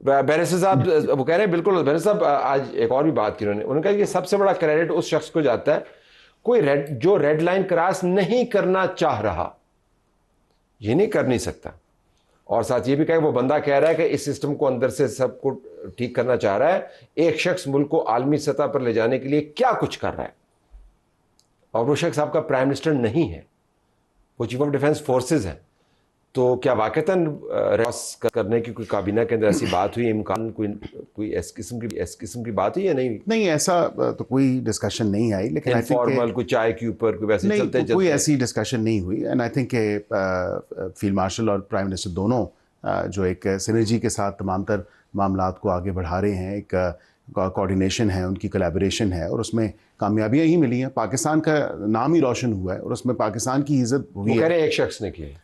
Barrister साहब वो कह रहे हैं, बिल्कुल बैरिस्टर साहब आज एक और भी बात की उन्होंने कहा कि सबसे बड़ा क्रेडिट उस शख्स को जाता है कोई जो रेड लाइन क्रॉस नहीं करना चाह रहा, ये नहीं कर नहीं सकता। और साथ ये भी कहा वो बंदा कह रहा है कि इस सिस्टम को अंदर से सबको ठीक करना चाह रहा है, एक शख्स मुल्क को आलमी सतह पर ले जाने के लिए क्या कुछ कर रहा है, और वो शख्स आपका प्राइम मिनिस्टर नहीं है, वो चीफ ऑफ डिफेंस फोर्सेज है। तो क्या वाकईतन रॉस करने की कोई काबीना के अंदर ऐसी बात हुई, इम्कान कोई इस किस्म की बात हुई या नहीं? नहीं, ऐसा तो कोई डिस्कशन नहीं आई, लेकिन आई थिंक फॉर्मल कोई चाय के ऊपर कोई वैसे चलते कोई ऐसी डिस्कशन नहीं हुई। And I think field marshal और प्राइम मिनिस्टर दोनों जो एक सिनर्जी के साथ तमाम तर मामलात को आगे बढ़ा रहे हैं, एक कोऑर्डिनेशन है, उनकी कोलैबोरेशन है, और उसमें कामयाबियां ही मिली हैं। पाकिस्तान का नाम ही रोशन हुआ है और उसमें पाकिस्तान की इज्जत हुई है। एक शख्स ने की।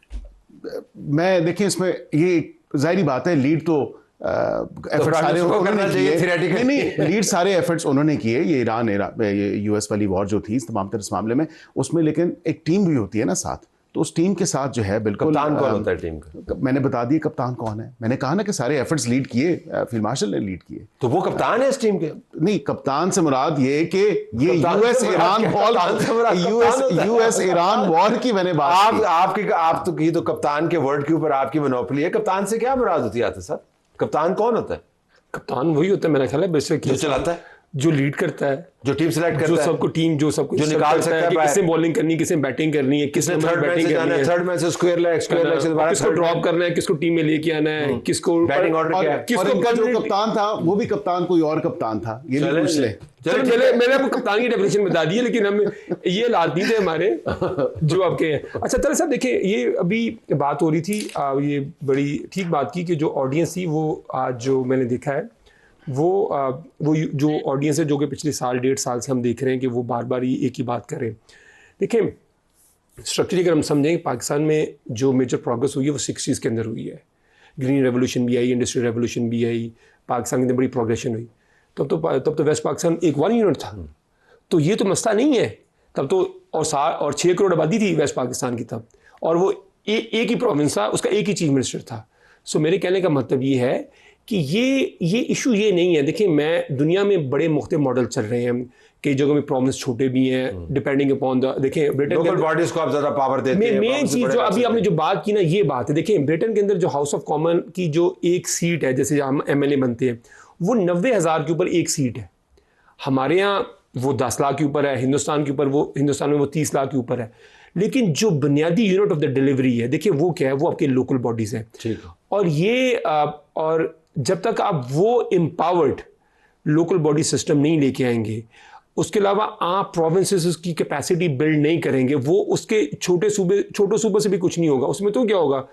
मैं देखिए इसमें ये जाहिर बात है, लीड तो एफर्ट सारे उन्होंने किए, नहीं लीड सारे एफर्ट्स उन्होंने किए। ये ईरान यूएस वाली वॉर जो थी तमाम तरह इस मामले में, उसमें लेकिन एक टीम भी होती है ना साथ, तो उस टीम के साथ जो है बिल्कुल। कप्तान कौन होता है टीम का? मैंने बता दिया कप्तान कौन है। मैंने कहा ना कि सारे एफर्ट्स लीड किए फील्ड मार्शल ने लीड किए। तो वो कप्तान है इस टीम के? नहीं, कप्तान से मुराद ये कि ये यूएस ईरान वॉर की मैंने बात। आप तो ये तो कप्तान के वर्ड के ऊपर आपकी मोनोपोली है। कप्तान से क्या मुराद होती है साहब? कप्तान कौन होता है? कप्तान वही होता है मेरा ख्याल है, बेसिक जो चलाता है, जो लीड करता है, जो टीम सेलेक्ट करता है, जो सबको टीम जो सबको जो निकाल सकता है कि किसने बॉलिंग करनी है, किसने बैटिंग करनी है, किसने थर्ड बैटिंग करनी है, थर्ड मैच से स्क्वायर लेग से दोबारा किसको ड्रॉप करना है, किसको टीम में लेके आना है, किसको बैटिंग ऑर्डर क्या है, किसको जो कप्तान था वो भी कप्तान कोई और कप्तान था, ये भी पूछ ले। चले मैंने आपको कप्तान की डेफिनेशन बता दी है, लेकिन हम ये लाती थे हमारे जो आपके हैं। अच्छा तरह साहब देखिए, ये अभी बात हो रही थी, ये बड़ी ठीक बात की कि जो ऑडियंस थी वो आज जो मैंने देखा है वो जो ऑडियंस है जो कि पिछले साल 1.5 साल से हम देख रहे हैं कि वो बार बार ये एक ही बात कर रहे हैं। देखिए स्ट्रक्चरली अगर हम समझें, पाकिस्तान में जो मेजर प्रोग्रेस हुई है वो 60s के अंदर हुई है। ग्रीन रेवोल्यूशन भी आई, इंडस्ट्रियल रेवोल्यूशन भी आई, पाकिस्तान के अंदर बड़ी प्रोग्रेशन हुई। तब तो वेस्ट पाकिस्तान एक 1 यूनिट था, तो ये तो मसला नहीं है तब तो। और 6 करोड़ आबादी थी वेस्ट पाकिस्तान की तब, और वो एक ही प्रोविंस था, उसका एक ही चीफ मिनिस्टर था। सो मेरे कहने का मतलब ये है कि ये इशू ये नहीं है। देखिए मैं दुनिया में बड़े मुख्तलिफ मॉडल चल रहे हैं, कई जगहों में प्रोविंस छोटे भी हैं डिपेंडिंग अपॉन द। देखिए ब्रिटेन के बॉडीज को आप ज्यादा पावर देते हैं। मेन चीज जो अभी आपने जो बात की ना, ये बात है। देखिए ब्रिटेन के अंदर जो हाउस ऑफ कॉमन की जो एक सीट है, जैसे हम MLA बनते हैं, वो 90,000 के ऊपर एक सीट है। हमारे यहाँ वो 10 लाख के ऊपर है, हिंदुस्तान में वो 30 लाख के ऊपर है। लेकिन जो बुनियादी यूनिट ऑफ द डिलीवरी है, देखिए वो क्या है, वो आपके लोकल बॉडीज हैं। और ये और जब तक आप वो एम्पावर्ड लोकल बॉडी सिस्टम नहीं लेके आएंगे, उसके अलावा आप प्रोविंसेस की कैपेसिटी बिल्ड नहीं करेंगे, वो उसके छोटे सूबे से भी कुछ नहीं होगा। उसमें तो क्या होगा,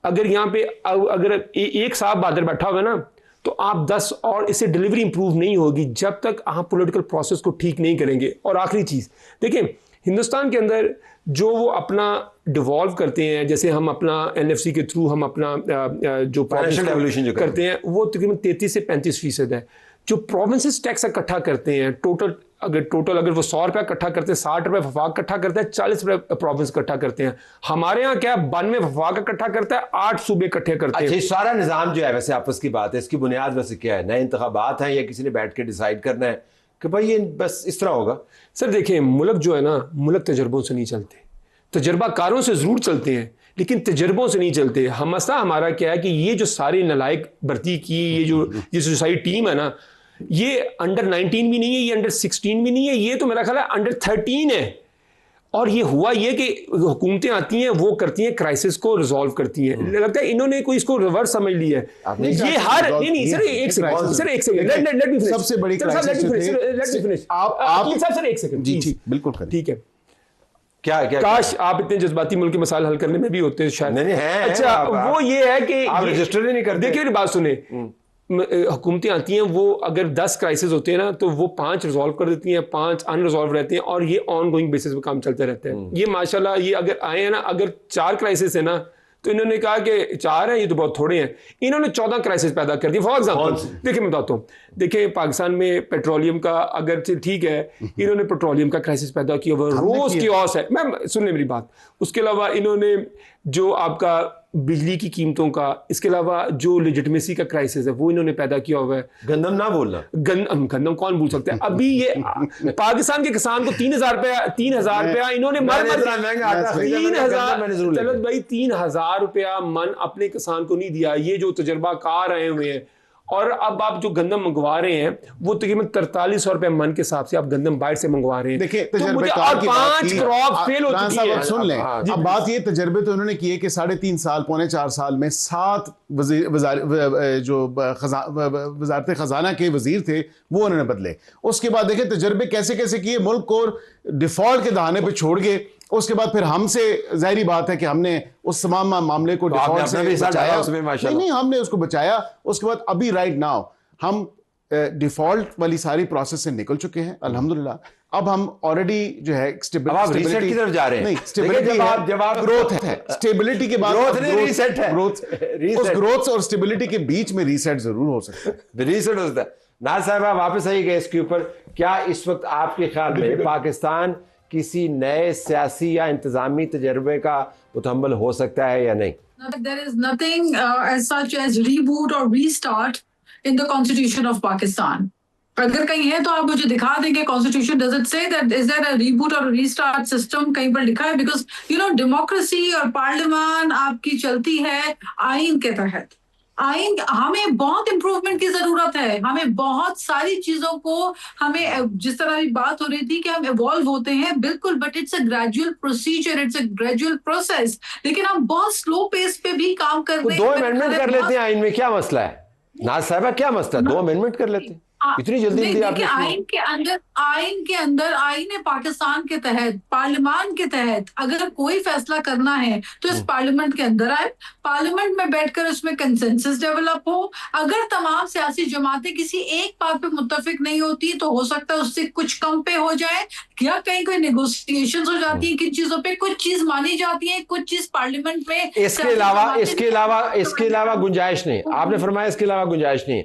अगर यहाँ पे अगर एक साहब बादल बैठा हुआ है ना, तो आप 10 और इससे डिलीवरी इंप्रूव नहीं होगी जब तक आप पॉलिटिकल प्रोसेस को ठीक नहीं करेंगे। और आखिरी चीज़ देखिए, हिंदुस्तान के अंदर जो वो अपना डिवॉल्व करते हैं, जैसे हम अपना NFC के थ्रू हम अपना जो फाइनेंशियल रेवोल्यूशन जो करते हैं, वो तकरीबन 33 से 35% है। जो प्रोविंसेस टैक्स इकट्ठा करते हैं, टोटल अगर वो 100 रुपया इकट्ठा करते हैं, 60 रुपये वफाक इकट्ठा करता है, 40 रुपये प्रोविंस इकट्ठा करते हैं। हमारे यहाँ क्या 92 वफाक इकट्ठा करता है, 8 सूबे इकट्ठे करते हैं। अच्छा, सारा निजाम जो है वैसे आपस की बात है, इसकी बुनियाद वैसे क्या है? नए इंतखाबात हैं या किसी ने बैठ के डिसाइड करना है कि भाई ये बस इस तरह होगा? सर देखिए, मुल्क जो है ना, मुल्क तजर्बों से नहीं चलते, तजर्बाकारों से ज़रूर चलते हैं लेकिन तजर्बों से नहीं चलते। हम मसला हमारा क्या है कि ये जो सारे नलायक भर्ती की ये जो सारी टीम है ना, ये अंडर 19 भी नहीं है, ये अंडर 16 भी नहीं है, ये तो मेरा ख्याल है अंडर 13 है। और ये हुआ ये कि हुकूमतें आती हैं, वो करती हैं, क्राइसिस को रिजॉल्व करती हैं। लगता है इन्होंने कोई इसको रिवर्स समझ लिया है। ये हर नहीं सर एक सेकंड लेट मी फिनिश। सबसे बड़ी क्राइसिस लेट मी फिनिश। आप सर एक सेकंड जी बिल्कुल ठीक है। क्या काश आप इतने जज्बाती मुल्क के मसाइल हल करने में भी होते शायद। नहीं है। अच्छा वो ये है कि आप रजिस्टर ही नहीं करते। देखिए मेरी बात सुने, हुकूमतें आती हैं, वो अगर 10 क्राइसिस होते हैं ना, तो वो 5 रिजॉल्व कर देती हैं, 5 अनरिजॉल्व रहते हैं, और ये ऑन गोइंग बेसिस पे काम चलता रहता है। ये माशाल्लाह ये अगर आए हैं ना, अगर 4 क्राइसिस है ना, तो इन्होंने कहा कि 4 हैं, ये तो बहुत थोड़े हैं, इन्होंने 14 क्राइसिस पैदा कर दिए। फॉर एग्जाम्पल देखिए मैं बताता हूँ, देखिए पाकिस्तान में पेट्रोलियम का अगर ठीक है, इन्होंने पेट्रोलियम का क्राइसिस पैदा किया, वो रोज की औस है। मैं सुनने मेरी बात। उसके अलावा इन्होंने जो आपका बिजली की कीमतों का, इसके अलावा जो लेजिटिमेसी का क्राइसिस है वो इन्होंने पैदा किया हुआ है। गंदम ना बोलना, गंदम कौन भूल सकता है। अभी ये पाकिस्तान के किसान को 3,000 रुपया इन्होंने महंगा 3,000, चलो भाई 3,000 रुपया मन अपने किसान को नहीं दिया। ये जो तजर्बाकार आए हुए हैं, और अब आप जो गंदम मंगवा रहे हैं वो तकरीबन 4300 रुपए मन के हिसाब से आप गंदम बाहर से मंगवा रहे हैं। देखिए तो मुझे और 5 क्रॉप फेल हो चुकी है। सुन लें, अब बात ये तजर्बे तो उन्होंने किए कि 3.5 साल, 4.25 साल में 7 वजारत खजाना के वजीर थे वो उन्होंने बदले। उसके बाद देखिए तजर्बे कैसे कैसे किए, मुल्क को डिफॉल्ट के दहाने पे छोड़ गए। उसके बाद फिर हमसे जाहिर बात है कि हमने उस तमाम मामले को डिफॉल्ट से बचाया, नहीं हमने उसको बचाया। उसके बाद अभी राइट नाउ हम डिफॉल्ट वाली सारी प्रोसेस से निकल चुके हैं अल्हम्दुलिल्लाह। अब हम ऑलरेडी जो है रीसेट की तरफ जा रहे हैं। नहीं, स्टेबिलिटी है, ग्रोथ है, स्टेबिलिटी के बाद रीसेट है, उस ग्रोथ और स्टेबिलिटी के बीच में रीसेट जरूर हो सकता है। रीसेट हो सकता है। नाज साहब आप वापस आइएगा इसके ऊपर, क्या इस वक्त आपके ख्याल में पाकिस्तान किसी नए सियासी या इंतजामी तजर्बे का मुतहम्मिल हो सकता है या नहीं? There is nothing as such as reboot or restart in the Constitution of Pakistan. अगर कहीं है तो आप मुझे दिखा देंगे constitution does it say that is there a reboot और रीस्टार्ट सिस्टम कहीं पर लिखा है? बिकॉज यू नो डेमोक्रेसी और पार्लियामान आपकी चलती है आइन के तहत। आइन, हमें बहुत इम्प्रूवमेंट की जरूरत है। हमें बहुत सारी चीजों को, हमें जिस तरह की बात हो रही थी कि हम इवॉल्व होते हैं, बिल्कुल, but it's a gradual procedure, it's a gradual process. लेकिन हम बहुत स्लो पेस पे भी काम कर रहे हैं। 2 अमेंडमेंट कर लेते हैं आइन में, क्या मसला है? नाज साहबा क्या मसला, 2 अमेंडमेंट कर लेते हैं, इतनी जल्दी देखिए आइन के अंदर आइन पाकिस्तान के तहत, पार्लियामान के तहत अगर कोई फैसला करना है तो इस पार्लियामेंट के अंदर आए, पार्लियामेंट में बैठकर उसमें कंसेंसस डेवलप हो। अगर तमाम सियासी जमातें किसी एक बात पे मुत्तफिक नहीं होती तो हो सकता है उससे कुछ कम पे हो जाए, या कहीं कोई नेगोशिएशंस हो जाती है, किन चीजों पे कुछ चीज मानी जाती है, कुछ चीज पार्लियामेंट में। इसके अलावा गुंजाइश नहीं, आपने फरमाया इसके अलावा गुंजाइश नहीं।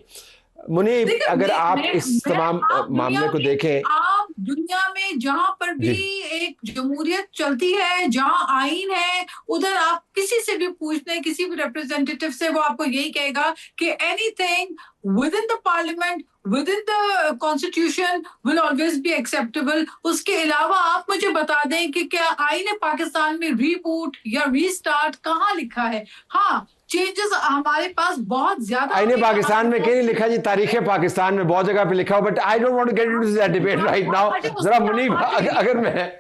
मुनीब, अगर आप इस तमाम मामले को देखें, आप दुनिया में जहां पर भी एक जमहूरियत चलती है, जहां आइन है, उधर आप किसी से भी पूछ लें, किसी भी रिप्रेजेंटेटिव से, वो आपको यही कहेगा कि anything within the parliament, within the constitution will always be acceptable. उसके अलावा आप मुझे बता दें कि क्या आईने पाकिस्तान में रीबूट या रीस्टार्ट कहाँ लिखा है? हाँ, चेंजेस हमारे पास बहुत ज्यादा। आईने पाकिस्तान में कहीं लिखा जी, तारीख पाकिस्तान में बहुत जगह पे लिखा हो, but I don't want to get into that debate right now. जरा मुनीब, अगर मैं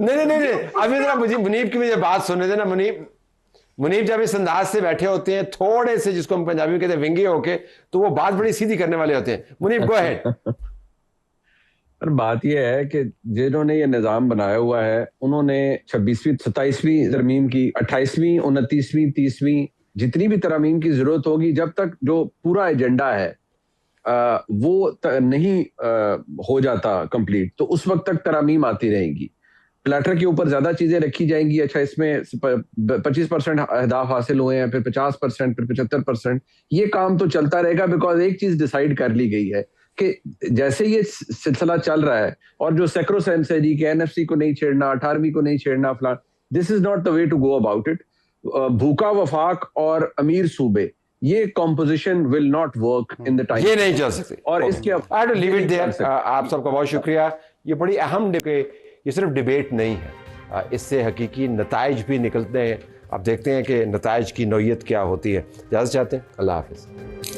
नहीं अभी जरा मुनीब की मुझे बात सुनने देना। मुनीब जब इस अंदाज से बैठे होते हैं, थोड़े से जिसको हम पंजाबी में कहते हैं विंगे होके, तो वो बात बड़ी सीधी करने वाले होते हैं। Munib go ahead. पर बात यह है कि जिन्होंने ये निज़ाम बनाया हुआ है, उन्होंने 26वीं 27वीं तरमीम की, 28वीं 29वीं 30वीं जितनी भी तरमीम की जरूरत होगी, जब तक जो पूरा एजेंडा है वो नहीं हो जाता कंप्लीट, तो उस वक्त तक तरमीम आती रहेंगी। प्लेटर के ऊपर ज्यादा चीजें रखी जाएंगी। अच्छा, इसमें 25% अहदाफ हासिल हुए हैं, फिर 50%, फिर 75%, ये काम तो चलता रहेगा। बिकॉज एक चीज डिसाइड कर ली गई है कि जैसे ये सिलसिला चल रहा है, और जो सेक्रोसेंस है जी कि एनएफसी को नहीं छेड़ना, 18वीं को नहीं छेड़ना, फलान, this is not the way to go about it. भूखा वफाक और अमीर सूबे, ये composition will not work in the time, ये नहीं चल सकती। और इसके आप सबका बहुत शुक्रिया। ये बड़ी अहम ये सिर्फ डिबेट नहीं है, इससे हकीकी नताइज भी निकलते हैं। अब देखते हैं कि नताइज की नौयत क्या होती है। इजाज़त चाहते हैं, अल्लाह हाफिज़।